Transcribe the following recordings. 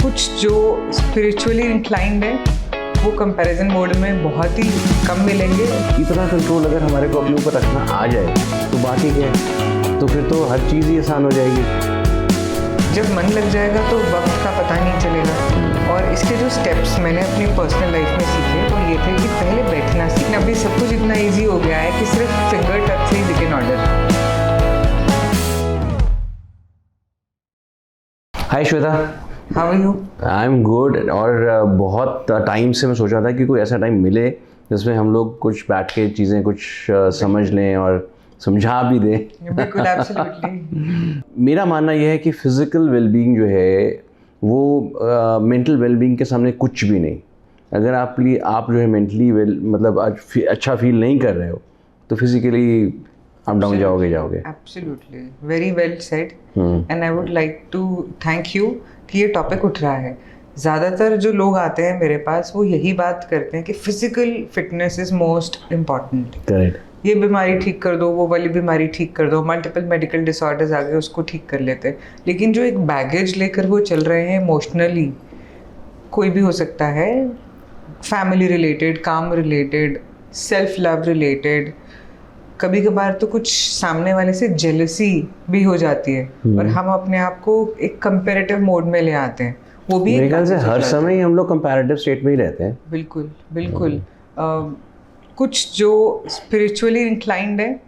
कुछ जो spiritually inclined है वो कंपैरिजन मोड में बहुत ही कम मिलेंगे। इतना कंट्रोल अगर हमारे को अपने ऊपर रखना आ जाए तो बात ही क्या है, तो फिर तो हर चीज़ ही आसान हो जाएगी। जब मन लग जाएगा तो वक्त का पता नहीं चलेगा। और इसके जो स्टेप्स मैंने अपनी पर्सनल लाइफ में सीखे वो ये थे कि पहले बैठना सीखना। अभी सब कुछ इतना ईजी हो गया है कि सिर्फ फिंगर टच से ही we can order. Hi Shweta, how are you? I am good. और बहुत टाइम से मैं सोच रहा था कि कोई ऐसा टाइम मिले जिसमें हम लोग कुछ बैठ के चीज़ें कुछ समझ लें और समझा भी दें। बिल्कुल, एब्सोल्युटली। मेरा मानना यह है कि फिज़िकल वेलबींग जो है वो मेंटल वेलबींग के सामने कुछ भी नहीं। अगर आप जो है मेंटली मतलब आज अच्छा फील नहीं कर रहे हो तो फिज़िकली आप डाउन जाओगे। Absolutely, very well said. And I would like to thank you कि ये टॉपिक उठ रहा है। ज़्यादातर जो लोग आते हैं मेरे पास वो यही बात करते हैं कि physical fitness is most important. Correct. ये बीमारी ठीक कर दो, वो वाली बीमारी ठीक कर दो, मल्टीपल मेडिकल डिसऑर्डर्स आ गए उसको ठीक कर लेते हैं। लेकिन जो एक बैगेज लेकर वो चल रहे हैं इमोशनली, कोई भी हो सकता है, फैमिली रिलेटेड, काम रिलेटेड, सेल्फ लव रिलेटेड, कभी कभार तो कुछ सामने वाले से जेलसी भी हो जाती है और हम अपने आप को एक कंपैरेटिव मोड में ले आते हैं। वो भी मेरे ख्याल से हर समय हम लोग कंपैरेटिव स्टेट में ही रहते हैं। बिल्कुल बिल्कुल। कुछ जो स्पिरिचुअली इंक्लाइंड है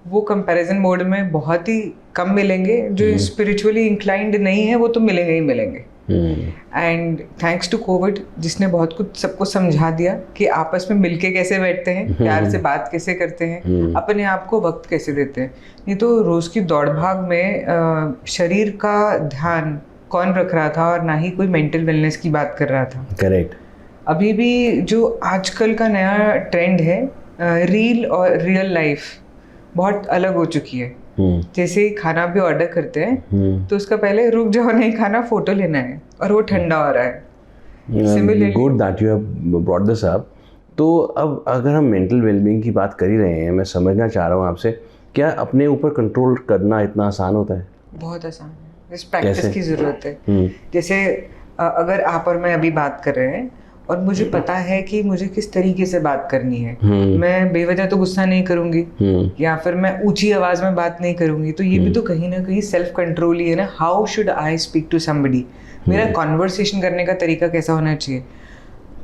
वो कंपैरिजन मोड में बहुत ही कम मिलेंगे। जो स्पिरिचुअली इंक्लाइंड नहीं है वो तो मिलेंगे ही मिलेंगे। एंड थैंक्स टू कोविड जिसने बहुत कुछ सबको समझा दिया कि आपस में मिलके कैसे बैठते हैं, प्यार से बात कैसे करते हैं, अपने आप को वक्त कैसे देते हैं। नहीं तो रोज़ की दौड़ भाग में शरीर का ध्यान कौन रख रहा था और ना ही कोई मेंटल वेलनेस की बात कर रहा था। करेक्ट। अभी भी जो आजकल का नया ट्रेंड है, रील और रियल लाइफ बहुत अलग हो चुकी है। जैसे ही खाना भी ऑर्डर करते हैं तो उसका पहले रुक जाओ, नहीं खाना, फोटो लेना है और वो ठंडा हो रहा है। Good that you have brought this up. तो अब अगर हम मेंटल वेलबींग की बात कर ही रहे हैं, मैं समझना चाह रहा हूँ आपसे, क्या अपने ऊपर कंट्रोल करना इतना आसान होता है? बहुत आसान है, इस प्रैक्टिस की ज़रूरत है। जैसे अगर आप और मैं अभी बात कर रहे हैं और मुझे पता है कि मुझे किस तरीके से बात करनी है, मैं बेवजह तो गुस्सा नहीं करूंगी या फिर मैं ऊंची आवाज में बात नहीं करूंगी, तो ये भी तो कहीं ना कहीं सेल्फ कंट्रोल ही है ना। How should I speak to somebody, मेरा कॉन्वर्सेशन करने का तरीका कैसा होना चाहिए।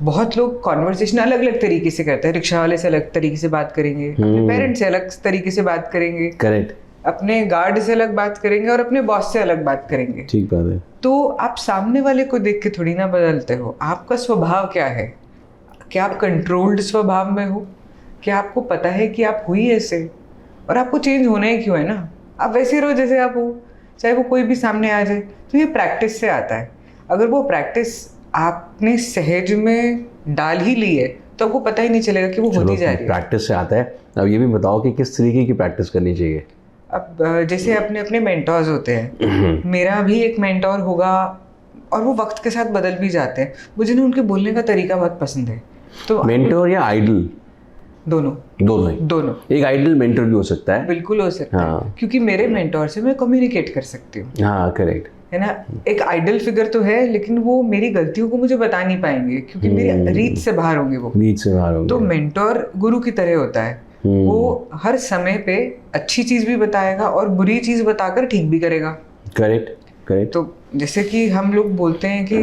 बहुत लोग कॉन्वर्सेशन अलग अलग तरीके से करते हैं। रिक्शा वाले से अलग तरीके से बात करेंगे, अपने पेरेंट्स से अलग तरीके से बात करेंगे, करेक्ट, अपने गार्ड से अलग बात करेंगे और अपने बॉस से अलग बात करेंगे। ठीक बात है। तो आप सामने वाले को देख के थोड़ी ना बदलते हो। आपका स्वभाव क्या है? क्या आप कंट्रोल्ड स्वभाव में हो? क्या आपको पता है कि आप हुई ऐसे और आपको चेंज होना ही क्यों है ना? आप वैसे रहो जैसे आप हो, चाहे वो कोई भी सामने आ जाए। तो ये प्रैक्टिस से आता है। अगर वो प्रैक्टिस आपने सहज में डाल ही ली है तो आपको पता ही नहीं चलेगा कि वो होती जा रही है। प्रैक्टिस से आता है। अब ये भी बताओ कि किस तरीके की प्रैक्टिस करनी चाहिए। अब जैसे अपने अपने मेंटोर्स होते हैं, मेरा भी एक मेंटोर होगा और वो वक्त के साथ बदल भी जाते हैं। मुझे ना उनके बोलने का तरीका बहुत पसंद है। तो मेंटोर या आइडल? दोनों। एक आइडल मेंटोर भी हो सकता है। बिल्कुल हो सकता है, क्योंकि मेरे मेंटोर से मैं कम्युनिकेट कर सकती हूँ। हाँ, करेक्ट है ना। एक आइडल फिगर तो है लेकिन वो मेरी गलतियों को मुझे बता नहीं पाएंगे क्योंकि मेरी रीत से बाहर होंगे वो। तो मेंटोर गुरु की तरह होता है। वो हर समय पे अच्छी चीज भी बताएगा और बुरी चीज बताकर ठीक भी करेगा। करेक्ट। तो जैसे कि हम लोग बोलते हैं कि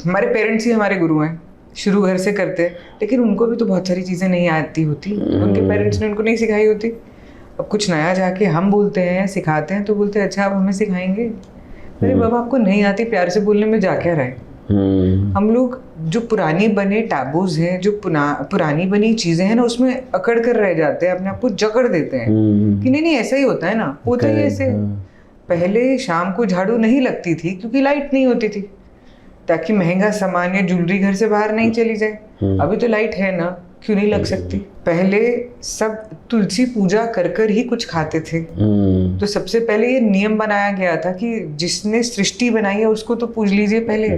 हमारे पेरेंट्स ही हमारे गुरु हैं, शुरू घर से करते हैं, लेकिन उनको भी तो बहुत सारी चीजें नहीं आती होती, उनके पेरेंट्स ने उनको नहीं सिखाई होती। अब कुछ नया जाके हम बोलते हैं, सिखाते हैं, तो बोलते हैं अच्छा आप हमें सिखाएंगे। अरे बाबा, आपको नहीं आती, प्यार से बोलने में जा क्या रहे। हम लोग जो पुरानी बने टैबूज हैं, जो पुरानी बनी चीजें हैं ना, उसमें अकड़ कर रह जाते हैं, अपने आप को जकड़ देते हैं कि नहीं ऐसा ही होता है ना, होता ही ऐसे। पहले शाम को झाड़ू नहीं लगती थी क्योंकि लाइट नहीं होती थी, ताकि महंगा सामान या ज्वेलरी घर से बाहर नहीं चली जाए। अभी तो लाइट है ना, क्यों नहीं लग सकती। पहले सब तुलसी पूजा कर कर ही कुछ खाते थे। तो सबसे पहले ये नियम बनाया गया था कि जिसने सृष्टि बनाई है उसको तो पूज लीजिए पहले,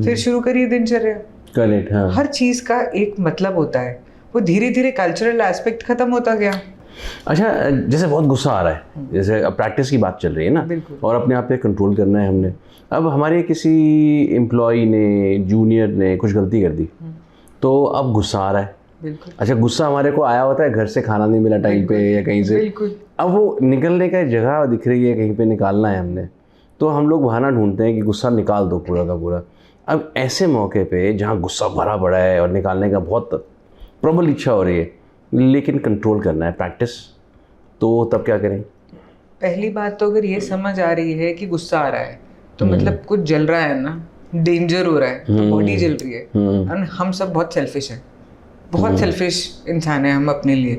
फिर शुरू करिए दिनचर्या। करेक्ट। हाँ। हर चीज का एक मतलब होता है। वो धीरे धीरे कल्चरल एस्पेक्ट खत्म होता गया। अच्छा, जैसे बहुत गुस्सा आ रहा है, जैसे अब प्रैक्टिस की बात चल रही है ना, बिल्कुल। और अपने आप पे कंट्रोल करना है हमने। अब हमारे किसी एम्प्लॉय ने, जूनियर ने कुछ गलती कर दी, तो अब गुस्सा आ रहा है। बिल्कुल। अच्छा, गुस्सा हमारे को आया होता है, घर से खाना नहीं मिला टाइम पे या कहीं से, बिल्कुल। अब वो निकलने का जगह दिख रही है, कहीं पे निकालना है हमने, तो हम लोग बहाना ढूंढते हैं कि गुस्सा निकाल दो पूरा का पूरा। अब ऐसे मौके पे जहाँ गुस्सा भरा पड़ा है और निकालने का बहुत प्रबल इच्छा हो रही है, लेकिन कंट्रोल करना है, प्रैक्टिस, तो तब क्या करें? पहली बात तो अगर ये समझ आ रही है कि गुस्सा आ रहा है तो मतलब कुछ जल रहा है ना, डेंजर हो रहा है, तो बॉडी जल रही है। और हम सब बहुत सेल्फिश हैं, बहुत सेल्फिश इंसान है हम अपने लिए।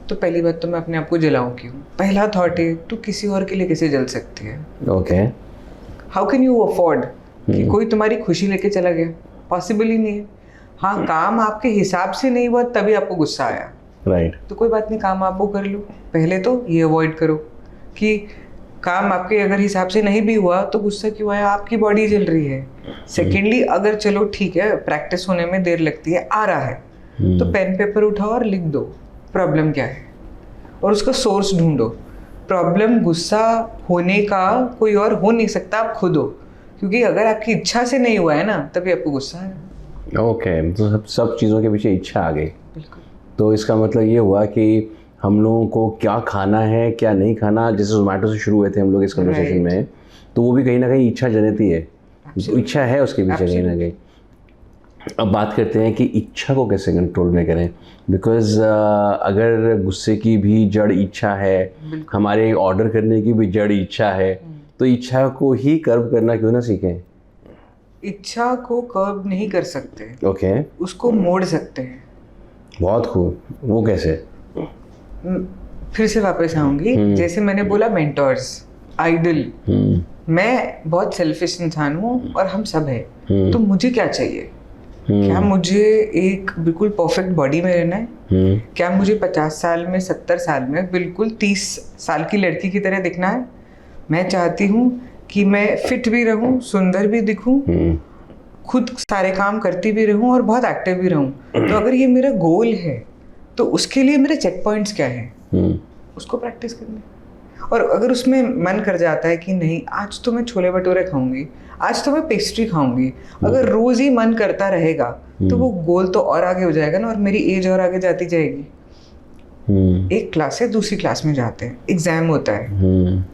तो पहली बात तो मैं अपने आप को जलाऊं क्यों? पहला थॉट है तू किसी और के लिए कैसे जल सकती है? Okay. How can you afford कि कोई तुम्हारी खुशी लेके चला गया? पॉसिबल ही नहीं है। हाँ, काम आपके हिसाब से नहीं हुआ तभी आपको गुस्सा आया, राइट। तो कोई बात नहीं, काम आप वो कर लो। पहले तो ये अवॉइड करो कि काम आपके अगर हिसाब से नहीं भी हुआ तो गुस्सा क्यों आया, आपकी बॉडी जल रही है। सेकेंडली, अगर चलो ठीक है प्रैक्टिस होने में देर लगती है, आ रहा है, तो पेन पेपर उठाओ और लिख दो प्रॉब्लम क्या है और उसका सोर्स ढूंढो। प्रॉब्लम गुस्सा होने का कोई और हो नहीं सकता, आप खुद हो, क्योंकि अगर आपकी इच्छा से नहीं हुआ है ना तभी आपको गुस्सा आया। ओके, तो सब चीज़ों के पीछे इच्छा आ गई। बिल्कुल। तो इसका मतलब ये हुआ कि हम लोगों को क्या खाना है क्या नहीं खाना, जैसे जोमेटो से शुरू हुए थे हम लोग इस कन्वर्सेशन में, तो वो भी कहीं ना कहीं इच्छा जनित है, इच्छा है उसके पीछे कहीं ना कहीं। अब बात करते हैं कि इच्छा को कैसे कंट्रोल में करें, बिकॉज अगर गुस्से की भी जड़ इच्छा है, हमारे ऑर्डर करने की भी जड़ इच्छा है, तो इच्छा को ही कर्व करना क्यों ना सीखें? इच्छा को कर्व नहीं कर सकते, ओके। उसको मोड़ सकते हैं। बहुत खूब, वो कैसे? फिर से वापस आऊंगी, जैसे मैंने बोला मेंटर्स, आइडल। मैं बहुत सेल्फिश इंसान हूँ और हम सब हैं, तो मुझे क्या चाहिए? क्या मुझे एक बिल्कुल परफेक्ट बॉडी में रहना है? क्या मुझे 50 साल में, 70 साल में बिल्कुल 30 साल की लड़की की तरह दिखना है? मैं चाहती हूँ कि मैं फिट भी रहूँ, सुंदर भी दिखूँ, खुद सारे काम करती भी रहूँ और बहुत एक्टिव भी रहूँ। तो अगर ये मेरा गोल है तो उसके लिए मेरे चेक पॉइंट्स क्या हैं? उसको प्रैक्टिस करना। और अगर उसमें मन कर जाता है कि नहीं आज तो मैं छोले भटूरे खाऊंगी, आज तो मैं पेस्ट्री खाऊंगी, अगर रोज ही मन करता रहेगा तो वो गोल तो और आगे हो जाएगा ना, और मेरी एज और आगे जाती जाएगी। एक क्लास से दूसरी क्लास में जाते हैं, एग्जाम होता है,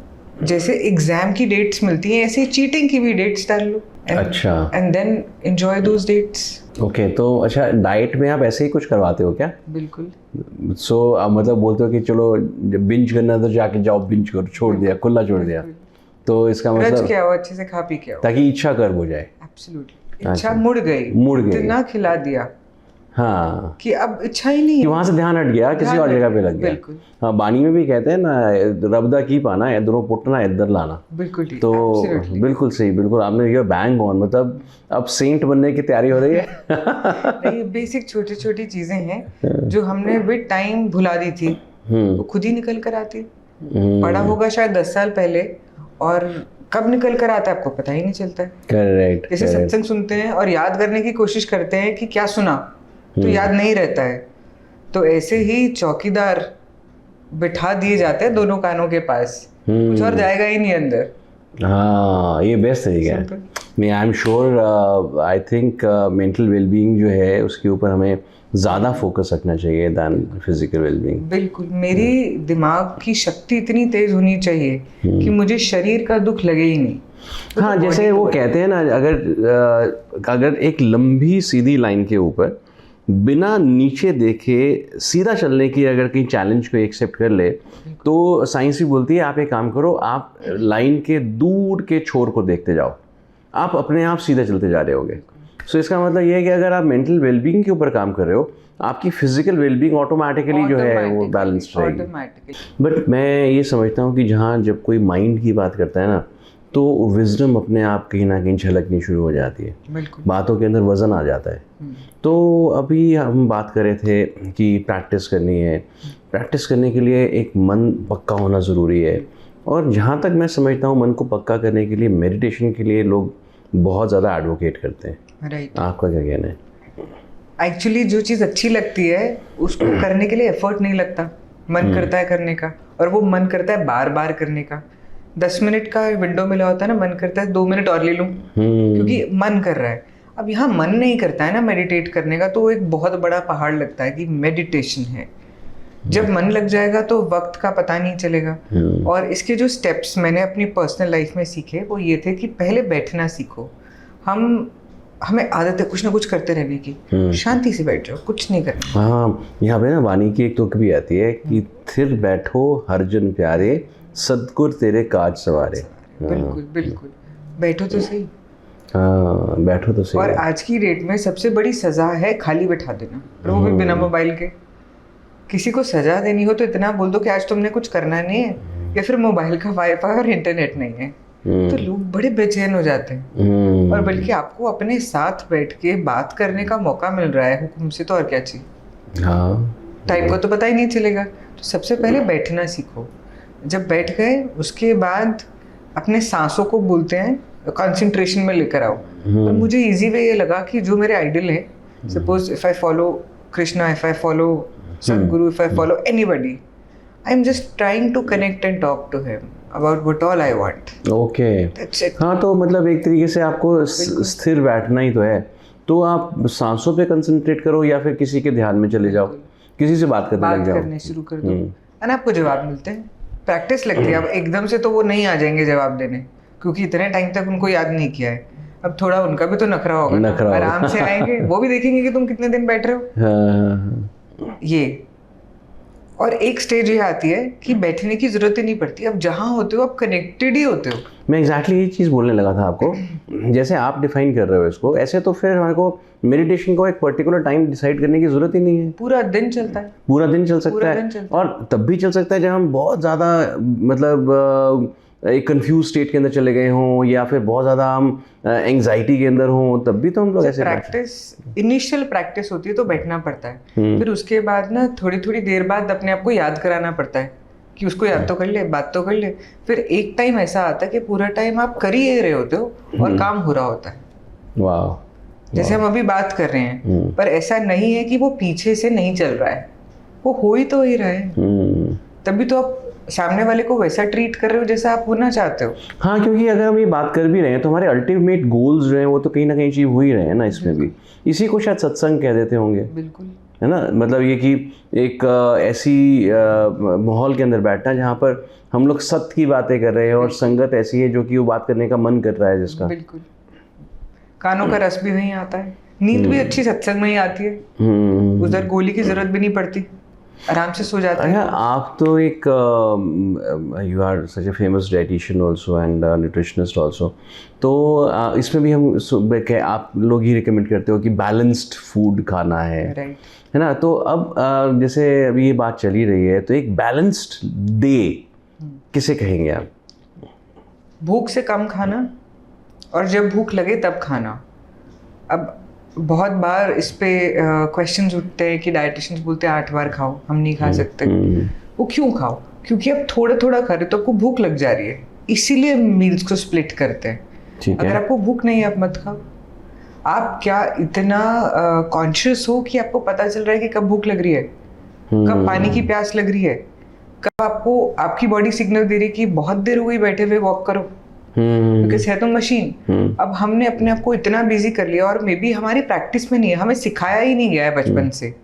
जैसे एग्जाम की डेट्स मिलती हैं ऐसे चीटिंग की भी डेट्स डाल लो। अच्छा। And then enjoy those dates. Okay, तो अच्छा डाइट में आप ऐसे ही कुछ करवाते हो क्या? बिल्कुल। सो आप मतलब बोलते हो कि चलो जब बिंज करना तो जाके जाओ बिंज करो, छोड़ दिया, खुला छोड़ दिया, तो इसका रज मतलब के आओ, अच्छे से खा पी के आओ, ताकि इच्छा कर्व हो जाए। एब्सोल्युटली। इच्छा मुड़ गई, इतना खिला दिया हाँ कि अब इच्छा ही नहीं कि है, वहाँ से ध्यान हट गया, किसी और जगह पे लग गया। बिल्कुल। हाँ, बानी में भी कहते हैं ना, रबदा की पाना इधरों पुटना इधर लाना। बिल्कुल। तो बिल्कुल सही, बिल्कुल आपने ये बैंग ऑन, मतलब अब सेंट बनने की तैयारी हो रही है। नहीं, बेसिक छोटी छोटी चीजें हैं जो हमने विद टाइम भुला दी थी, वो खुद ही निकल कर आती। पढ़ा होगा शायद 10 साल पहले, और कब निकल कर आता है आपको पता ही नहीं चलता है। करेक्ट। जैसे सत्संग सुनते हैं और याद करने की कोशिश करते हैं कि क्या सुना, तो याद नहीं रहता है। तो ऐसे ही चौकीदार बिठा दिए जाते हैं दोनों कानों के पास, कुछ और जाएगा ही नहीं अंदर। हाँ, ये बेस्ट तरीका है। मैं I am sure, I think mental wellbeing जो है उसके ऊपर हमें ज़्यादा फोकस रखना चाहिए दैन फिजिकल वेलबींग। बिल्कुल। मेरी दिमाग की शक्ति इतनी तेज होनी चाहिए कि मुझे शरीर का दुख लगे ही नहीं। हाँ, जैसे वो कहते हैं ना, अगर एक लंबी सीधी लाइन के ऊपर बिना नीचे देखे सीधा चलने की अगर कहीं चैलेंज को एक्सेप्ट कर ले, तो साइंस भी बोलती है आप एक काम करो, आप लाइन के दूर के छोर को देखते जाओ, आप अपने आप सीधे चलते जा रहे होगे। सो इसका मतलब ये है कि अगर आप मेंटल वेलबींग के ऊपर काम कर रहे हो, आपकी फिजिकल वेलबींग ऑटोमेटिकली जो है वो बैलेंस रहेगी। बट मैं ये समझता हूँ कि जहाँ जब कोई माइंड की बात करता है ना, तो विजडम अपने आप कहीं ना कहीं झलकनी शुरू हो जाती है, बातों के अंदर वजन आ जाता है। तो अभी हम बात कर रहे थे कि प्रैक्टिस करनी है, प्रैक्टिस करने के लिए एक मन पक्का होना ज़रूरी है, और जहाँ तक मैं समझता हूँ मन को पक्का करने के लिए मेडिटेशन के लिए लोग बहुत ज़्यादा एडवोकेट करते हैं। राइट। आपका क्या कहना है? एक्चुअली जो चीज़ अच्छी लगती है उसको करने के लिए एफर्ट नहीं लगता। मन करता है करने का, और वो मन करता है बार बार करने का। 10 मिनट का विंडो मिला होता है ना, मन करता है 2 मिनट और ले लूं, क्योंकि मन कर रहा है। अब यहाँ मन नहीं करता है ना मेडिटेट करने का, तो वो एक बहुत बड़ा पहाड़ लगता है कि मेडिटेशन है। जब मन लग जाएगा तो वक्त का पता नहीं चलेगा। और इसके जो स्टेप्स मैंने अपनी पर्सनल लाइफ में सीखे वो ये थे कि पहले बैठना सीखो। हमें आदत है कुछ ना कुछ करते रहने की, शांति से बैठ जाओ, कुछ नहीं करना। हाँ, यहाँ पे ना वाणी की एक तुक भी आती है कि थिर बैठो हर जन प्यारे, सदगुर तेरे काज सवारे। बिल्कुल बिल्कुल, बैठो तो सही। हाँ, बैठो तो सही। और आज की डेट में सबसे बड़ी सजा है खाली बैठा देना, और वो भी बिना मोबाइल के। किसी को सजा देनी हो तो इतना बोल दो कि आज तुमने कुछ करना नहीं है, या फिर मोबाइल का वाईफाई और इंटरनेट नहीं है, तो लोग बड़े बेचैन हो जाते हैं। और बल्कि आपको अपने साथ बैठ के बात करने का मौका मिल रहा है हुक्म से, तो और क्या चाहिए। हाँ, टाइम को तो पता ही नहीं चलेगा। तो सबसे पहले बैठना सीखो। जब बैठ गए उसके बाद अपने सांसों को बोलते हैं कंसंट्रेशन में लेकर आओ। और मुझे इजी वे ये लगा कि जो मेरे आइडल है, suppose if I follow Krishna, if I follow Sadhguru, if I follow anybody, I am just trying to connect and talk to him about what all I want. Okay. That's it. हाँ, तो मतलब एक तरीके से आपको स्थिर बैठना ही तो है, तो आप सांसों पे कंसंट्रेट करो या फिर किसी के ध्यान में चले जाओ, किसी से बात करने लग जाओ, करने शुरू कर दो, है ना, आपको जवाब मिलते हैं। प्रैक्टिस लगती है। अब एकदम से तो वो नहीं आ जाएंगे जवाब देने, क्योंकि इतने टाइम तक उनको याद नहीं किया है। अब थोड़ा उनका भी तो नखरा होगा, आराम से आएंगे, वो भी देखेंगे कि तुम कितने दिन बैठ रहे हो। हाँ। ये और एक स्टेज ये आती है कि बैठने की जरूरत ही नहीं पड़ती। अब जहाँ होते हो आप कनेक्टेड ही होते हो। मैं एग्जैक्टली ये चीज़ बोलने लगा था आपको, जैसे आप डिफाइन कर रहे हो इसको, ऐसे तो फिर हमारे को मेडिटेशन को एक पर्टिकुलर टाइम डिसाइड करने की जरूरत ही नहीं है। पूरा दिन चलता है, पूरा दिन चल सकता है, और तब भी चल सकता है जब हम बहुत ज़्यादा मतलब एक कंफ्यूज स्टेट के अंदर चले गए हों, या फिर बहुत ज़्यादा हम एंग्जाइटी के अंदर हों, तब भी तो हम लोग ऐसे प्रैक्टिस, इनिशियल प्रैक्टिस होती है तो बैठना पड़ता है। फिर उसके बाद ना थोड़ी थोड़ी देर बाद अपने आप को याद कराना पड़ता है कि उसको याद तो कर ले, बात तो कर ले। फिर एक टाइम ऐसा आता है कि पूरा टाइम आप कर ही रहे होते हो और काम हो रहा होता है। वाह, जैसे हम अभी बात कर रहे हैं, पर ऐसा नहीं है कि वो पीछे से नहीं चल रहा है, वो हो ही तो ही रहा है। तभी तो आप सामने वाले को वैसा ट्रीट कर रहे हो जैसा आप होना चाहते हो। हाँ, क्योंकि अगर हम ये बात कर भी रहे हैं तो हमारे अल्टीमेट गोल्स जो हैं वो तो कहीं ना कहीं अचीव हो ही रहे हैं ना इसमें भी। इसी को शायद सत्संग कह देते होंगे। बिल्कुल, है ना, मतलब ये कि एक ऐसी माहौल के अंदर बैठना जहाँ पर हम लोग सत्य की बातें कर रहे हैं और संगत ऐसी है जो कि वो बात करने का मन कर रहा है जिसका। बिल्कुल, कानों का रस भी नहीं आता है, नींद भी अच्छी सत्संग में ही आती है। उधर गोली की जरूरत भी नहीं पड़ती, आराम से सो जाते हैं। आप तो एक you are such a famous dietitian also and nutritionist also, तो इसमें भी हम आप लोग ही रिकमेंड करते हो कि बैलेंस्ड फूड खाना है ना। तो अब जैसे अभी ये बात चली रही है, तो एक बैलेंस्ड डे किसे कहेंगे आप? भूख से कम खाना और जब भूख लगे तब खाना। अब बहुत बार इस पे क्वेश्चंस उठते हैं कि डाइटिशियंस बोलते हैं 8 बार खाओ, हम नहीं खा सकते। वो क्यों खाओ? क्योंकि अब थोड़ा थोड़ा खा रहे तो आपको भूख लग जा रही है, इसीलिए मील्स को स्प्लिट करते हैं। अगर आपको भूख नहीं है आप मत खाओ। आप क्या इतना कॉन्शियस हो कि आपको पता चल रहा है कि कब भूख लग रही है, कब पानी की प्यास लग रही है, कब आपको आपकी बॉडी सिग्नल दे रही है कि बहुत देर हो गई बैठे हुए, वॉक करो, बिकॉज है तो मशीन। अब हमने अपने आप को इतना बिजी कर लिया, और मे बी हमारी प्रैक्टिस में नहीं है, हमें सिखाया ही नहीं गया है बचपन से।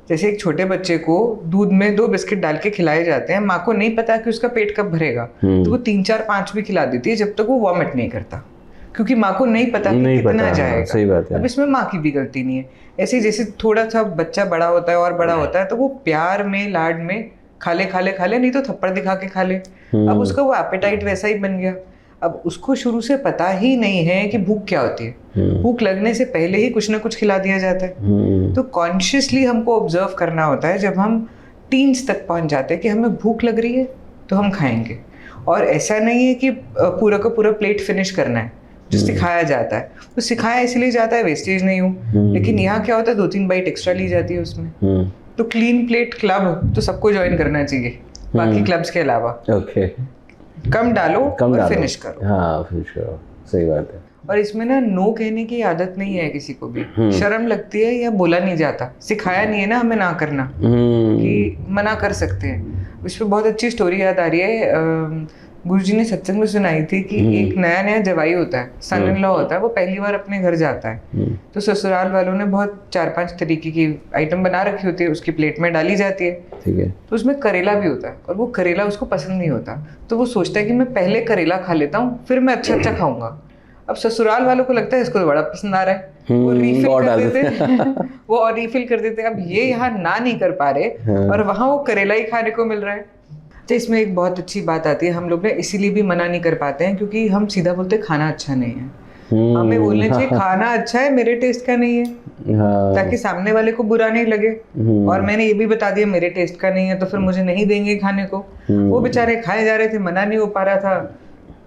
जैसे एक छोटे बच्चे को दूध में 2 बिस्किट डाल के खिलाए जाते हैं, माँ को नहीं पता कि उसका पेट कब भरेगा, तो वो 3 4 5 भी खिला देती है जब तक वो वॉमिट नहीं करता, क्योंकि माँ को नहीं पता कि कितना जाएगा। सही बात है। अब इसमें माँ की भी गलती नहीं है। ऐसे जैसे थोड़ा सा बच्चा बड़ा होता है और बड़ा होता है, तो वो प्यार में, लाड में खा ले, नहीं तो थप्पड़ दिखा के खा ले। अब उसका वो एपेटाइट वैसा ही बन गया। अब उसको शुरू से पता ही नहीं है कि भूख क्या होती है। भूख लगने से पहले ही कुछ ना कुछ खिला दिया जाता है। तो कॉन्शियसली हमको ऑब्जर्व करना होता है जब हम टीन्स तक पहुंच जाते हैं कि हमें भूख लग रही है तो हम खाएंगे। और ऐसा नहीं है कि पूरा का पूरा प्लेट फिनिश करना है जो सिखाया जाता है। तो सिखाया इसलिए जाता है वेस्टेज नहीं हो, लेकिन यहाँ क्या होता है 2-3 बाइट एक्स्ट्रा ली जाती है उसमें। तो क्लीन प्लेट क्लब तो सबको ज्वाइन करना चाहिए, बाकी क्लब्स के अलावा। कम डालो और फिनिश करो। हाँ फिनिश करो, सही बात है। और इसमें ना नो कहने की आदत नहीं है किसी को भी, शर्म लगती है या बोला नहीं जाता, सिखाया नहीं है ना हमें ना करना कि मना कर सकते हैं। उस पर बहुत अच्छी स्टोरी याद आ रही है, गुरुजी ने सत्संग में सुनाई थी कि एक नया नया जवाई होता है, सन इन लॉ होता है, वो पहली बार अपने घर जाता है, तो ससुराल वालों ने बहुत 4-5 तरीके की आइटम बना रखी होती है, उसकी प्लेट में डाली जाती है, ठीक है। तो उसमें करेला भी होता है और वो करेला उसको पसंद नहीं होता, तो वो सोचता है कि मैं पहले करेला खा लेता हूँ फिर मैं अच्छा अच्छा खाऊंगा। अब ससुराल वालों को लगता है इसको तो बड़ा पसंद आ रहा है, वो रीफिल कर देते वो और रीफिल कर देते। अब ये यहाँ ना नहीं कर पा रहे और वहाँ वो करेला ही खाने को मिल रहा है। तो इसमें एक बहुत अच्छी बात आती है, हम लोग ना इसीलिए भी मना नहीं कर पाते हैं क्योंकि हम सीधा बोलते खाना अच्छा नहीं है। हमें बोलना चाहिए खाना अच्छा है, मेरे टेस्ट का नहीं है, ताकि सामने वाले को बुरा नहीं लगे। और मैंने ये भी बता दिया मेरे टेस्ट का नहीं है तो फिर मुझे नहीं देंगे खाने को। वो बेचारे खाए जा रहे थे, मना नहीं हो पा रहा था,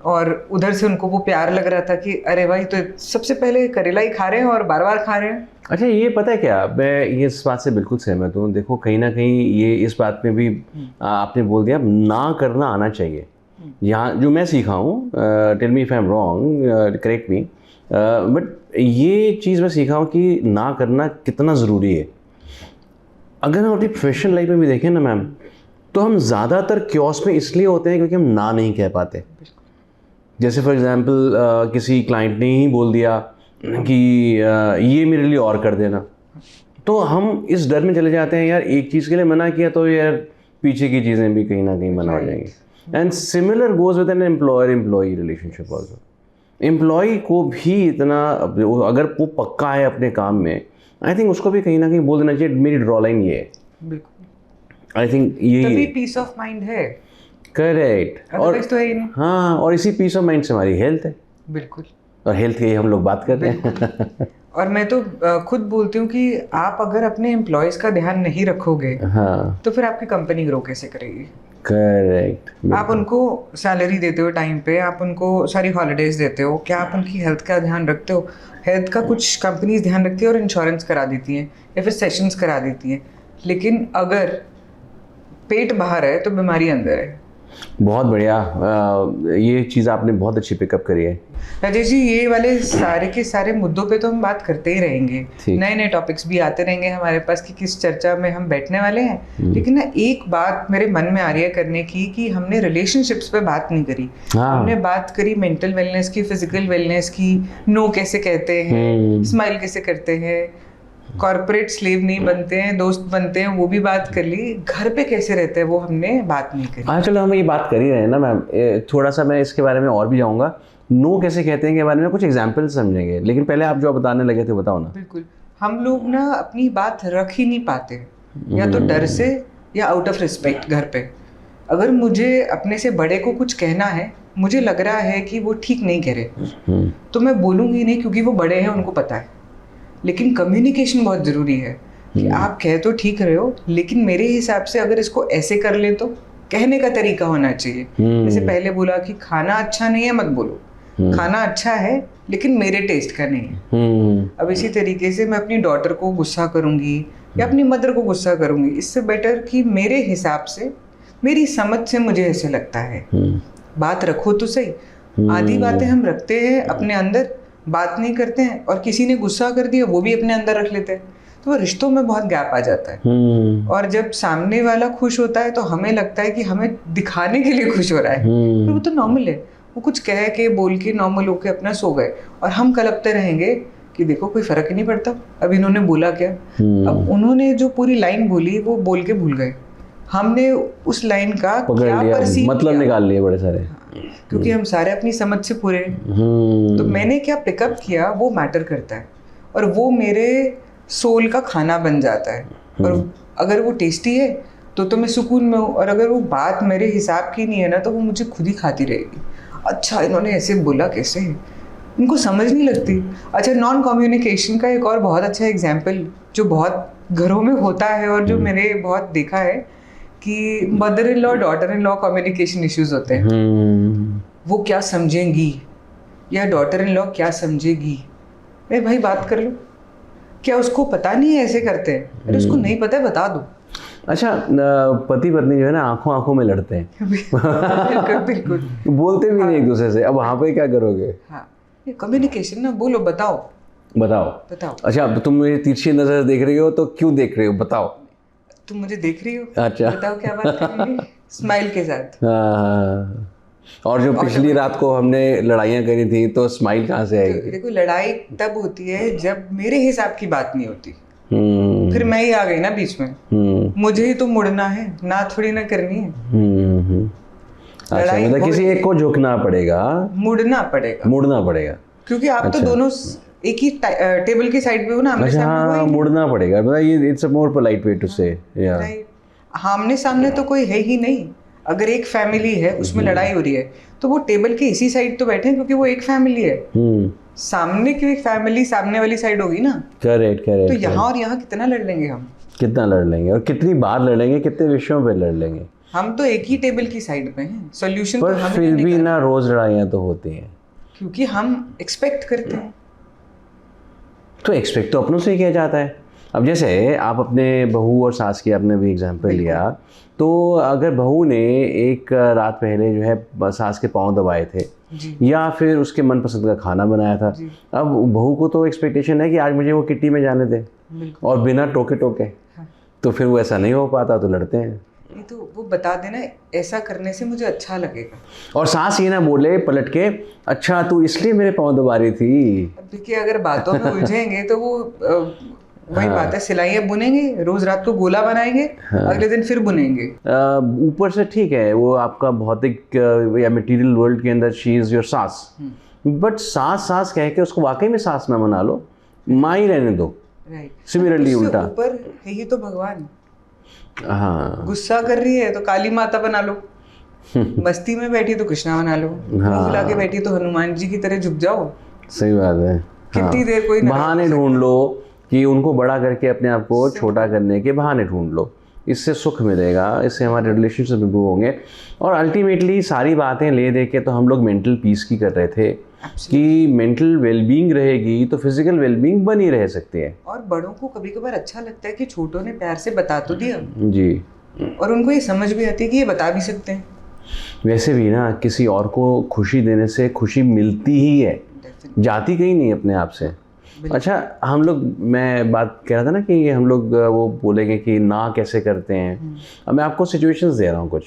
और उधर से उनको वो प्यार लग रहा था कि अरे भाई तो सबसे पहले करेला ही खा रहे हैं और बार बार खा रहे हैं। अच्छा, ये पता है क्या, मैं ये इस बात से बिल्कुल सहमत हूँ। देखो कहीं ना कहीं ये इस बात में भी आपने बोल दिया, ना करना आना चाहिए। यहाँ जो मैं सीखा हूँ, tell me if I am wrong, correct me, but ये चीज़ मैं सीखा हूँ कि ना करना कितना ज़रूरी है। अगर हम अपनी प्रोफेशनल लाइफ में भी देखें ना मैम, तो हम ज़्यादातर क्योस में इसलिए होते हैं क्योंकि हम ना नहीं कह पाते। जैसे फॉर एग्जांपल किसी क्लाइंट ने ही बोल दिया कि ये मेरे लिए और कर देना, तो हम इस डर में चले जाते हैं यार एक चीज़ के लिए मना किया तो यार पीछे की चीज़ें भी कहीं ना कहीं मना हो जाएंगी। And similar goes with an employer employee relationship also. Employee को भी इतना, अगर वो पक्का है अपने काम में, आई थिंक उसको भी कहीं ना कहीं बोल देना चाहिए मेरी ड्रॉ लाइन ये है। बिल्कुल, आई थिंक ये पीस ऑफ माइंड है। करेक्ट। और तो है ही नहीं। हाँ, और इसी पीस ऑफ माइंड से हमारी हेल्थ है। बिल्कुल, और हेल्थ की हम लोग बात कर रहे हैं। और मैं तो खुद बोलती हूँ कि आप अगर अपने एम्प्लॉयज़ का ध्यान नहीं रखोगे, हाँ, तो फिर आपकी कंपनी ग्रो कैसे करेगी। करेक्ट। आप उनको सैलरी देते हो टाइम पे, आप उनको सारी हॉलीडेज देते हो, क्या आप उनकी हेल्थ का ध्यान रखते हो। हेल्थ का कुछ कंपनीज ध्यान रखती है और इंश्योरेंस करा देती हैं या फिर सेशंस करा देती हैं, लेकिन अगर पेट बाहर है तो बीमारी अंदर है। बहुत बढ़िया, ये चीज़ आपने बहुत अच्छी पिकअप करी है राजेश जी। ये वाले सारे के सारे मुद्दों पे तो हम बात करते ही रहेंगे, नए नए टॉपिक्स भी आते रहेंगे हमारे पास कि किस चर्चा में हम बैठने वाले हैं। लेकिन ना एक बात मेरे मन में आ रही है करने की, कि हमने रिलेशनशिप्स पे बात नहीं करी। हमने बात करी मेंटल वेलनेस की, फिजिकल वेलनेस की, नो कैसे कहते हैं, स्माइल कैसे करते हैं, कॉर्पोरेट स्लेव नहीं बनते हैं, दोस्त बनते हैं, वो भी बात कर ली। घर पे कैसे रहते हैं वो हमने बात नहीं करी। हाँ चलो, हम ये बात कर ही रहे हैं ना मैम, थोड़ा सा मैं इसके बारे में और भी जाऊँगा। नो कैसे कहते हैं के बारे में कुछ एग्जाम्पल समझेंगे, लेकिन पहले आप जो बताने लगे थे बताओ ना। बिल्कुल, हम लोग ना अपनी बात रख ही नहीं पाते, या तो डर से या आउट ऑफ रिस्पेक्ट। घर पे अगर मुझे अपने से बड़े को कुछ कहना है, मुझे लग रहा है कि वो ठीक नहीं कह रहे, तो मैं बोलूँगी नहीं, क्योंकि वो बड़े हैं, उनको पता है। लेकिन कम्युनिकेशन बहुत ज़रूरी है कि आप कह तो ठीक रहे हो, लेकिन मेरे हिसाब से अगर इसको ऐसे कर ले तो कहने का तरीका होना चाहिए। जैसे पहले बोला कि खाना अच्छा नहीं है मत बोलो, खाना अच्छा है लेकिन मेरे टेस्ट का नहीं है। अब इसी तरीके से मैं अपनी डॉटर को गुस्सा करूंगी या अपनी मदर को गुस्सा करूंगी, इससे बेटर कि मेरे हिसाब से, मेरी समझ से मुझे ऐसे लगता है। बात रखो तो सही। आधी बातें हम रखते हैं अपने अंदर, बात नहीं करते हैं, और किसी ने गुस्सा कर दिया वो भी अपने अंदर रख लेते हैं, तो वो रिश्तों में बहुत गैप आ जाता है। और जब सामने वाला खुश होता है तो हमें लगता है कि हमें दिखाने के लिए खुश हो रहा है, तो वो तो नॉर्मल है। वो कुछ कह के बोल के नॉर्मल होके अपना सो गए, और हम कलपते रहेंगे कि देखो कोई फर्क ही नहीं पड़ता, अब इन्होंने बोला क्या। अब उन्होंने जो पूरी लाइन बोली वो बोल के भूल गए, हमने उस लाइन का क्या परसीव मतलब निकाल लिए बड़े सारे, क्योंकि हम सारे अपनी समझ से पूरे। तो मैंने क्या पिकअप किया वो मैटर करता है, और वो मेरे सोल का खाना बन जाता है। और अगर वो टेस्टी है तो मैं सुकून में हूँ, और अगर वो बात मेरे हिसाब की नहीं है ना तो वो मुझे खुद ही खाती रहेगी। अच्छा इन्होंने ऐसे बोला कैसे, इनको समझ नहीं लगती। अच्छा, नॉन कम्युनिकेशन का एक और बहुत अच्छा एग्जाम्पल जो बहुत घरों में होता है और जो मैंने बहुत देखा है कि mother in law daughter in law communication issues होते हैं। वो क्या समझेंगी या डॉटर इन लॉ क्या समझेगी। अरे भाई बात कर लो, क्या उसको पता नहीं है ऐसे करते हैं? अरे उसको नहीं पता है बता दो। अच्छा, पति पत्नी जो है ना आंखों आंखों में लड़ते हैं बिल्कुल बिल्कुल। बोलते भी नहीं एक दूसरे से, अब वहाँ पे क्या करोगे? हाँ, ये कम्युनिकेशन ना, बोलो, बताओ बताओ। बताओ। अच्छा, अब तुम मेरी तिरछी नजर देख रही हो तो क्यों देख रही हो, बताओ। तुम मुझे देख रही हो, अच्छा। बताओ क्या बात करेंगे, स्माइल के साथ। हाँ। और जो पिछली रात को हमने लड़ाइयाँ करी थी तो स्माइल कहाँ से आएगी? देखो, लड़ाई तब होती है जब मेरे हिसाब की बात नहीं होती, हम्म फिर मैं ही आ गई ना बीच में, मुझे ही तो मुड़ना है ना, थोड़ी ना करनी है। अच्छा, लड़ाई मतलब किसी एक को झुकना पड़ेगा, मुड़ना पड़ेगा, मुड़ना पड़ेगा। क्योंकि आप तो दोनों एक ही टेबल की साइड पे हो ना, आमने अच्छा, सामने हो हाँ, ही नहीं। मुड़ना पड़ेगा, मतलब ये it's a more polite way to say. या राइट, आमने सामने तो कोई है ही नहीं। अगर एक फैमिली है उसमें लड़ाई हो रही है तो वो टेबल के इसी साइड तो बैठे हैं, क्योंकि वो एक फैमिली है। सामने की फैमिली सामने वाली साइड होगी ना। करेक्ट तो करेक्ट। यहाँ और यहाँ कितना लड़ लेंगे हम, कितना लड़ लेंगे और कितनी बार लड़ लेंगे, कितने विषयों पे लड़ लेंगे। हम तो एक ही टेबल की साइड पे हैं, सोल्यूशन तो पर हम फिर भी ना रोज लड़ाइयाँ तो होती हैं, क्योंकि हम एक्सपेक्ट करते हैं। तो एक्सपेक्ट तो अपनों से ही किया जाता है। अब जैसे आप अपने बहू और सास की आपने भी एग्जांपल लिया, तो अगर बहू ने एक रात पहले जो है सास के पाँव दबाए थे या फिर उसके मनपसंद का खाना बनाया था, अब बहू को तो एक्सपेक्टेशन है कि आज मुझे वो किट्टी में जाने दे, और बिना टोके टोके। हाँ। तो फिर वो ऐसा नहीं हो पाता तो लड़ते हैं। ये तो वो बता देना, ऐसा करने से मुझे अच्छा लगेगा, और सास ये ना बोले पलट के, अच्छा तू इसलिए मेरे पाँव दबा रही थी। अब देखिए, अगर बातों में उलझेंगे तो वो वही बात है, सिलाइयाँ बुनेंगे, रोज रात को गोला बनाएंगे, अगले दिन फिर बुनेंगे। ऊपर से ठीक है, वो आपका भौतिक या मटेरियल वर्ल्ड के अंदर शी इज योर सास, बट सास सास कह के उसको वाकई में सास ना बना लो, माँ ही रहने दो। राइट, सिमिलरली उल्टा, ऊपर है ही तो भगवान। हाँ, गुस्सा कर रही है तो काली माता बना लो, मस्ती में बैठी तो कृष्णा बना लो, मुंह फुला के बैठी तो हनुमान जी की तरह झुक जाओ। सही बात है। कितनी देर कोई बहाने ढूंढ लो कि उनको बड़ा करके अपने आप को छोटा करने के बहाने ढूंढ लो, इससे सुख मिलेगा, इससे हमारे रिलेशनशिप इंप्रूव होंगे। और अल्टीमेटली सारी बातें ले दे के तो हम लोग मेंटल पीस की कर रहे थे कि मेंटल वेलबींग रहेगी तो फिजिकल वेलबींग बनी रह सकती है। और बड़ों को कभी कभार अच्छा लगता है कि छोटों ने प्यार से बता तो दिया जी, और उनको ये समझ भी आती है कि ये बता भी सकते हैं। वैसे भी ना किसी और को खुशी देने से खुशी मिलती ही है, जाती कहीं नहीं अपने आप से। अच्छा, हम लोग, मैं बात कह रहा था ना कि हम लोग वो बोलेंगे कि ना कैसे करते हैं। अब मैं आपको सिचुएशंस दे रहा हूँ कुछ,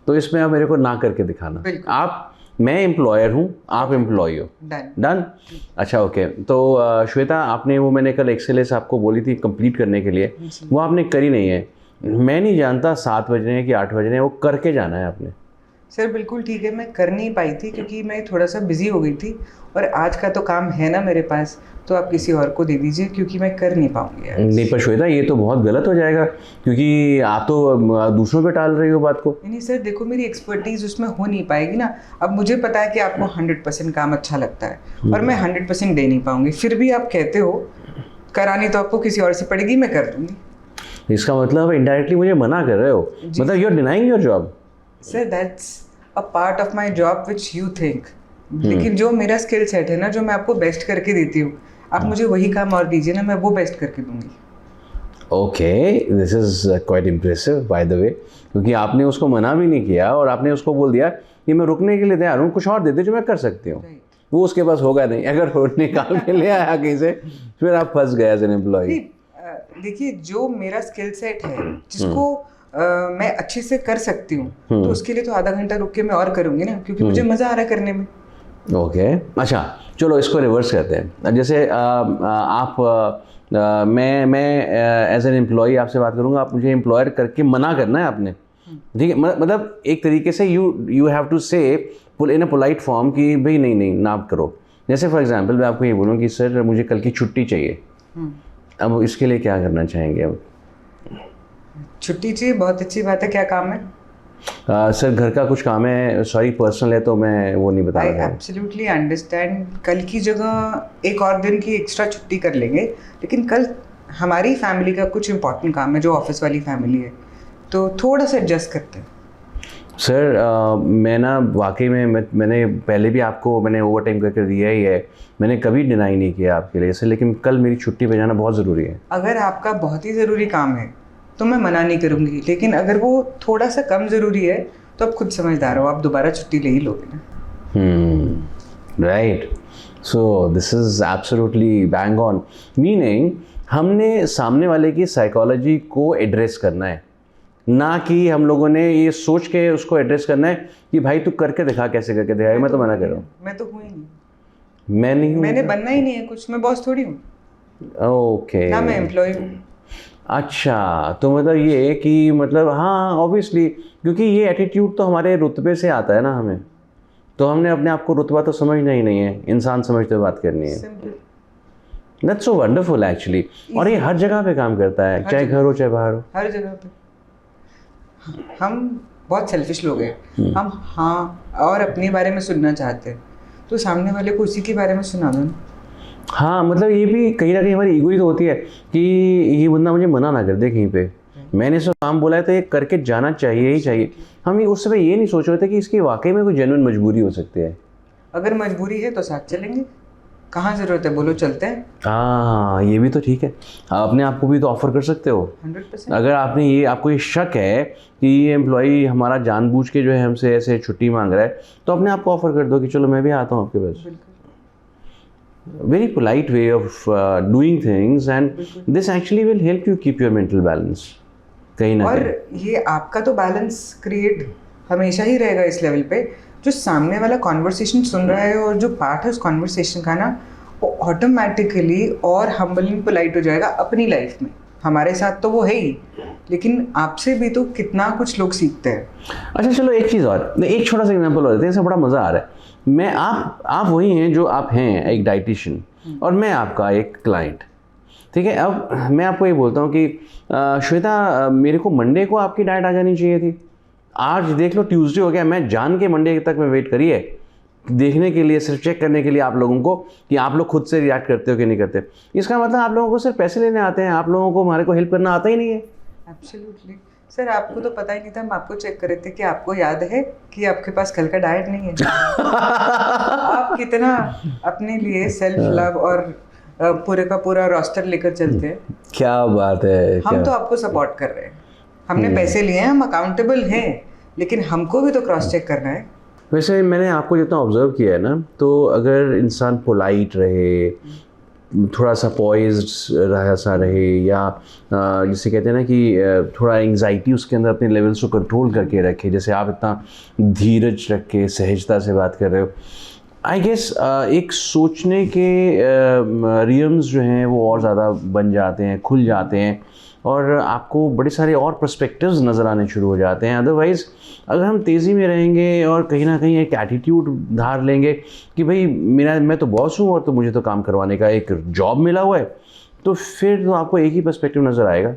तो इसमें आप मेरे को ना करके दिखाना। आप, मैं एम्प्लॉयर हूँ, आप एम्प्लॉय हो, डन? अच्छा, ओके। तो श्वेता, आपने वो मैंने कल एक्सेलेंस आपको बोली थी कंप्लीट करने के लिए, वो आपने करी नहीं है। मैं नहीं जानता 7 बज रहे हैं कि 8 बज रहे हैं, वो करके जाना है आपने। सर बिल्कुल ठीक है, मैं कर नहीं पाई थी क्योंकि मैं थोड़ा सा बिजी हो गई थी, और आज का तो काम है ना मेरे पास, तो आप किसी और को दे दीजिए क्योंकि मैं कर नहीं पाऊंगी आज। नहीं पर श्वेता, ये तो बहुत गलत हो जाएगा, क्योंकि आप तो दूसरों पे टाल रही हो बात को। नहीं सर, देखो मेरी एक्सपर्टीज़ उसमें हो नहीं पाएगी ना। अब मुझे पता है कि आपको 100% काम अच्छा लगता है और मैं 100% दे नहीं पाऊंगी, फिर भी आप कहते हो करानी तो आपको किसी और से पड़ेगी, मैं कर दूंगी। इसका मतलब इनडायरेक्टली मुझे मना कर रहे हो, मतलब you are denying your job. Sir that's a part of my job which you think, लेकिन जो मेरा स्किल सेट है ना, जो मैं आपको बेस्ट करके देती हूँ, आप मुझे वही काम और दीजिए ना, मैं वो बेस्ट करके दूंगी। Okay, this is quite impressive by the way, क्योंकि आपने उसको मना भी नहीं किया और आपने उसको बोल दिया कि मैं रुकने के लिए तैयार हूँ, कुछ और दे दे जो मैं कर सकती हूँ। वो उसके पास होगा नहीं, अगर वो निकाल के ले आया कहीं से, फिर आप फंस गए एज एन एम्प्लॉय। देखिए, जो मेरा स्किल सेट है जिसको मैं अच्छे से कर सकती हूँ, तो उसके लिए तो आधा घंटा रुक के मैं और करूँगी ना, क्योंकि मुझे मज़ा आ रहा है करने में। ओके, अच्छा चलो इसको रिवर्स करते हैं। जैसे आप मैं एज एन एम्प्लॉई आपसे बात करूँगा, आप मुझे एम्प्लॉयर करके मना करना है आपने, ठीक है? मतलब एक तरीके से यू हैव टू से इन अ पोलाइट फॉर्म कि भाई नहीं नहीं ना करो। जैसे फॉर एग्जांपल मैं आपको ये बोलूँ कि सर मुझे कल की छुट्टी चाहिए, अब इसके लिए क्या करना चाहेंगे? अब छुट्टी चाहिए, बहुत अच्छी बात है, क्या काम है? सर घर का कुछ काम है, सॉरी पर्सनल है, तो मैं वो नहीं बता रहा। आई एब्सोल्युटली अंडरस्टैंड, कल की जगह एक और दिन की एक्स्ट्रा छुट्टी कर लेंगे, लेकिन कल हमारी फैमिली का कुछ इंपॉर्टेंट काम है, जो ऑफिस वाली फैमिली है, तो थोड़ा सा एडजस्ट करते हैं। सर मैं ना वाकई में मैंने पहले भी आपको मैंने ओवर टाइम करके दिया ही है, मैंने कभी डिनाई नहीं किया आपके लिए से, लेकिन कल मेरी छुट्टी पे जाना बहुत ज़रूरी है। अगर आपका बहुत ही ज़रूरी काम है तो मैं मना नहीं करूँगी, लेकिन अगर वो थोड़ा सा कम ज़रूरी है तो आप खुद समझदार हो, आप दोबारा छुट्टी ले ही लोगे ना। Right, so this is absolutely bang on, meaning हमने सामने वाले की साइकोलॉजी को एड्रेस करना है, ना कि हम लोगों ने ये सोच के उसको एड्रेस करना है कि भाई तू करके दिखा, कैसे करके दिखाएगा। मैं तो मना कर रहा हूँ, मैं तो हुई नहीं, मैं नहीं हूँ, मैंने बनना ही नहीं है कुछ, मैं बॉस थोड़ी हूँ, ओके ना मैं एम्प्लॉय हूँ। अच्छा, तो मतलब ये कि मतलब हाँ ऑब्वियसली, क्योंकि ये एटीट्यूड तो हमारे रुतबे से आता है ना हमें, तो हमने अपने आप को रुतबा तो समझना ही नहीं है, इंसान समझते हुए बात करनी है। Simple. That's so wonderful actually, और ये हर जगह पे काम करता है, चाहे घर हो चाहे बाहर हो, हर जगह पे। हम बहुत सेल्फिश लोग हैं, हम हाँ और अपने बारे में सुनना चाहते हैं, तो सामने वाले को उसी के बारे में सुना दो ना। हाँ मतलब ये भी कहीं ना कहीं हमारी ईगो ही तो होती है कि ये बंदा मुझे मना ना कर दे कहीं पे, मैंने इसको काम बोला है तो ये करके जाना चाहिए ही चाहिए। हम ये उस समय ये नहीं सोच रहे थे कि इसकी वाकई में कोई जेन्युइन मजबूरी हो सकती है। अगर मजबूरी है तो साथ चलेंगे, कहाँ ज़रूरत है बोलो, चलते हैं। हाँ ये भी तो ठीक है, आप अपने आप को भी तो ऑफर कर सकते हो। 100%। अगर आपने ये, आपको ये शक है कि ये एम्प्लॉई हमारा जानबूझ के जो है हमसे ऐसे छुट्टी मांग रहा है, तो अपने आप को ऑफर कर दो कि चलो मैं भी आता हूँ आपके पास। Very polite way of doing things, and this actually will help you keep your mental balance कहीं ना कहीं। और ये आपका तो बैलेंस क्रिएट हमेशा ही रहेगा इस लेवल पे, जो सामने वाला कॉन्वर्सेशन सुन रहा है और जो पार्ट है उस कॉन्वर्सेशन का ना, वो ऑटोमेटिकली और हम्बल एंड पोलाइट हो जाएगा अपनी लाइफ में। हमारे साथ तो वो है ही, लेकिन आपसे भी तो कितना कुछ लोग सीखते हैं। अच्छा चलो एक चीज़ और, एक छोटा सा एग्जांपल और देते हैं, इससे बड़ा मज़ा आ रहा है। मैं आप वही हैं जो आप हैं, एक डाइटिशियन, और मैं आपका एक क्लाइंट, ठीक है। अब मैं आपको ये बोलता हूँ कि श्वेता मेरे को मंडे को आपकी डाइट आ जानी चाहिए थी, आज देख लो ट्यूसडे हो गया, मैं जान के मंडे तक मैं वेट करी है देखने के लिए, सिर्फ चेक करने के लिए आप लोगों को कि आप लोग खुद से रिएक्ट करते हो कि नहीं करते। इसका मतलब आप लोगों को सिर्फ पैसे लेने आते हैं, आप लोगों को हमारे को हेल्प करना आता ही नहीं है। एब्सोल्युटली सर, आपको तो पता ही नहीं था, हम आपको चेक कर रहे थे कि आपको याद है कि आपके पास कल का डाइट नहीं है। आप कितना अपने लिए सेल्फ लव और पूरे का पूरा रोस्टर लेकर चलते हैं। क्या बात है, हम तो आपको सपोर्ट कर रहे हैं, हमने पैसे लिए हैं, हम अकाउंटेबल हैं, लेकिन हमको भी तो क्रॉस चेक करना है। वैसे मैंने आपको जितना ऑब्जर्व किया है ना, तो अगर इंसान पोलाइट रहे, थोड़ा सा पॉइज्ड रहा सा रहे, या जिसे कहते हैं ना कि थोड़ा एंग्जाइटी उसके अंदर अपने लेवल्स को कंट्रोल करके रखे, जैसे आप इतना धीरज रख के सहजता से बात कर रहे हो, आई गेस एक सोचने के रियम्स जो हैं वो और ज़्यादा बन जाते हैं, खुल जाते हैं, और आपको बड़े सारे और पर्सपेक्टिव्स नज़र आने शुरू हो जाते हैं। अदरवाइज़ अगर हम तेज़ी में रहेंगे और कहीं ना कहीं एक एटीट्यूड धार लेंगे कि भाई मैं तो बॉस हूँ और तो मुझे तो काम करवाने का एक जॉब मिला हुआ है, तो फिर तो आपको एक ही पर्सपेक्टिव नज़र आएगा।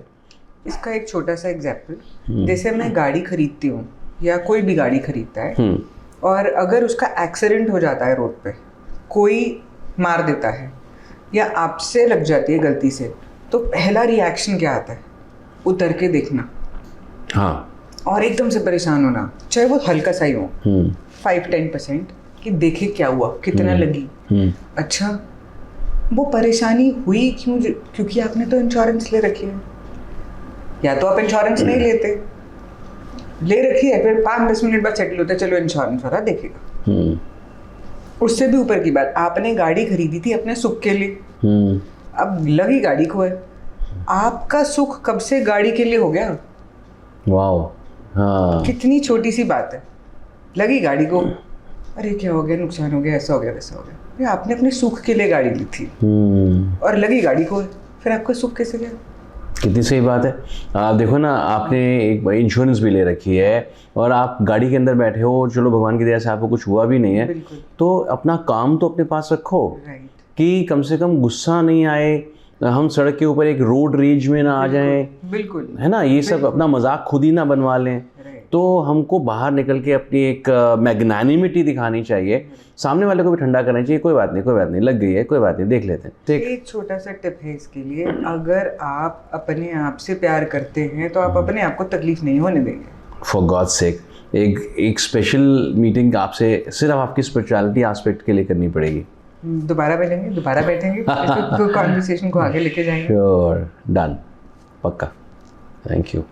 इसका एक छोटा सा एग्जाम्पल, जैसे मैं गाड़ी खरीदती हूँ या कोई भी गाड़ी खरीदता है, और अगर उसका एक्सीडेंट हो जाता है रोड पे, कोई मार देता है या आपसे लग जाती है गलती से, तो पहला रिएक्शन क्या आता है? उतर के देखना, हाँ, और एकदम से परेशान होना, चाहे वो हल्का सा ही हो, 5-10%, कि देखे क्या हुआ, कितना लगी। अच्छा, वो परेशानी हुई क्यों? क्योंकि आपने तो इंश्योरेंस ले रखी है, या तो आप इंश्योरेंस नहीं लेते, ले रखी है, फिर 5-10 मिनट बाद सेटल होता है, चलो इंश्योरेंस वाला देखेगा। उससे भी ऊपर की बात, आपने गाड़ी खरीदी थी अपने सुख के लिए, अब लगी गाड़ी को है, आपका सुख कब से गाड़ी के लिए हो गया? वाओ, हाँ, कितनी छोटी सी बात है, लगी गाड़ी को, अरे क्या हो गया, नुकसान हो गया, ऐसा हो गया, वैसा हो गया। ये आपने अपने सुख के लिए गाड़ी ली थी और लगी गाड़ी को, फिर आपका सुख कैसे गया? कितनी सही बात है। आप देखो ना, आपने एक इंश्योरेंस भी ले रखी है और आप गाड़ी के अंदर बैठे हो, चलो भगवान की दया से आपको कुछ हुआ भी नहीं है, तो अपना काम तो अपने पास रखो, कि कम से कम गुस्सा नहीं आए, हम सड़क के ऊपर एक रोड रेज में ना आ जाएं, बिल्कुल, है ना, ये सब अपना मजाक खुद ही ना बनवा लें। तो हमको बाहर निकल के अपनी एक मैग्नानिमिटी दिखानी चाहिए, सामने वाले को भी ठंडा करना चाहिए, कोई बात नहीं, कोई बात नहीं, लग गई है, कोई बात नहीं, देख लेते हैं। एक छोटा सा टिप है इसके लिए, अगर आप अपने आप से प्यार करते हैं तो आप अपने आप को तकलीफ नहीं होने देंगे। फॉर गॉड्स सेक, एक स्पेशल मीटिंग आपसे सिर्फ आपकी स्पिरिचुअलिटी एस्पेक्ट के लिए करनी पड़ेगी। दोबारा मिलेंगे, दोबारा बैठेंगे, कॉन्वर्सेशन को आगे लेके जाएंगे। श्योर, डन, पक्का। Thank you.